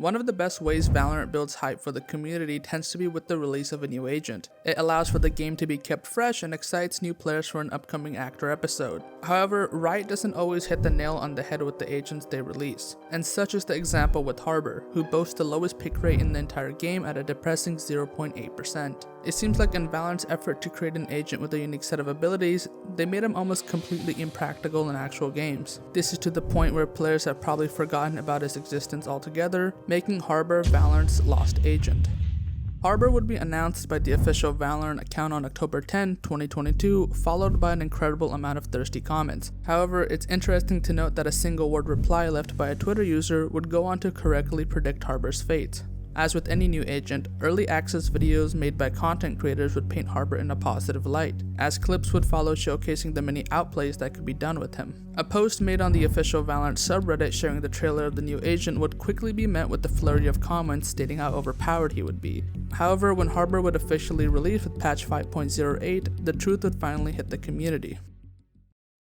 One of the best ways Valorant builds hype for the community tends to be with the release of a new agent. It allows for the game to be kept fresh and excites new players for an upcoming act or episode. However, Riot doesn't always hit the nail on the head with the agents they release, and such is the example with Harbor, who boasts the lowest pick rate in the entire game at a depressing 0.8%. It seems like in Valorant's effort to create an agent with a unique set of abilities, they made him almost completely impractical in actual games. This is to the point where players have probably forgotten about his existence altogether, making Harbor Valorant's lost agent. Harbor would be announced by the official Valorant account on October 10, 2022, followed by an incredible amount of thirsty comments. However, it's interesting to note that a single word reply left by a Twitter user would go on to correctly predict Harbor's fate. As with any new agent, early access videos made by content creators would paint Harbor in a positive light, as clips would follow showcasing the many outplays that could be done with him. A post made on the official Valorant subreddit sharing the trailer of the new agent would quickly be met with a flurry of comments stating how overpowered he would be. However, when Harbor would officially release with patch 5.08, the truth would finally hit the community.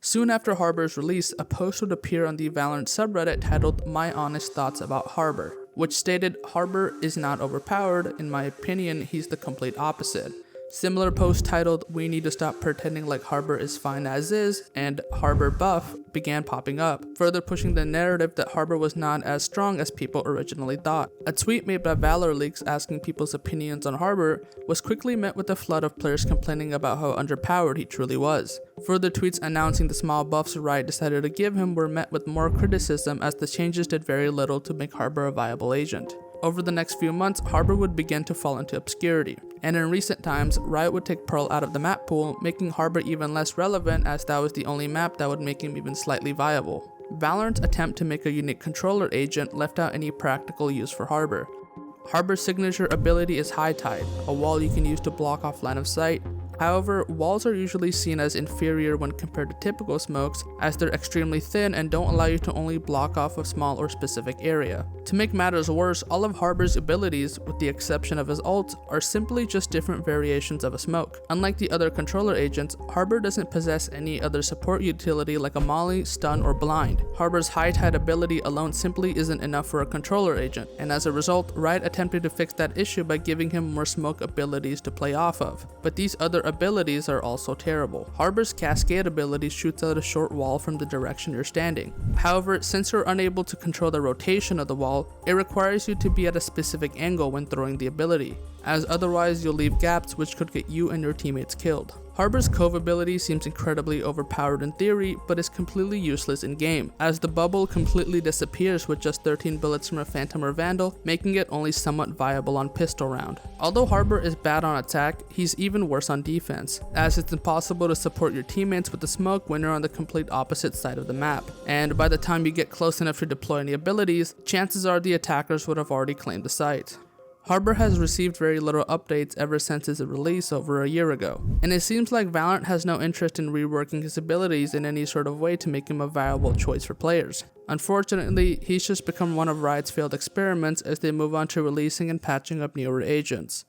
Soon after Harbor's release, a post would appear on the Valorant subreddit titled "My Honest Thoughts About Harbor," which stated, "Harbor is not overpowered, in my opinion he's the complete opposite." Similar posts titled "We need to stop pretending like Harbor is fine as is" and "Harbor buff" began popping up, further pushing the narrative that Harbor was not as strong as people originally thought. A tweet made by ValorLeaks asking people's opinions on Harbor was quickly met with a flood of players complaining about how underpowered he truly was. Further tweets announcing the small buffs Riot decided to give him were met with more criticism, as the changes did very little to make Harbor a viable agent. Over the next few months, Harbor would begin to fall into obscurity, and in recent times, Riot would take Pearl out of the map pool, making Harbor even less relevant, as that was the only map that would make him even slightly viable. Valorant's attempt to make a unique controller agent left out any practical use for Harbor. Harbor's signature ability is High Tide, a wall you can use to block off line of sight. However, walls are usually seen as inferior when compared to typical smokes, as they're extremely thin and don't allow you to only block off a small or specific area. To make matters worse, all of Harbor's abilities, with the exception of his ult, are simply just different variations of a smoke. Unlike the other controller agents, Harbor doesn't possess any other support utility like a molly, stun, or blind. Harbor's High Tide ability alone simply isn't enough for a controller agent, and as a result, Riot attempted to fix that issue by giving him more smoke abilities to play off of. But these other abilities are also terrible. Harbor's Cascade ability shoots out a short wall from the direction you're standing. However, since you're unable to control the rotation of the wall, it requires you to be at a specific angle when throwing the ability, as otherwise you'll leave gaps which could get you and your teammates killed. Harbor's Cove ability seems incredibly overpowered in theory, but is completely useless in game, as the bubble completely disappears with just 13 bullets from a Phantom or Vandal, making it only somewhat viable on pistol round. Although Harbor is bad on attack, he's even worse on defense, as it's impossible to support your teammates with the smoke when you're on the complete opposite side of the map, and by the time you get close enough to deploy any abilities, chances are the attackers would have already claimed the site. Harbor has received very little updates ever since his release over a year ago, and it seems like Valorant has no interest in reworking his abilities in any sort of way to make him a viable choice for players. Unfortunately, he's just become one of Riot's failed experiments as they move on to releasing and patching up newer agents.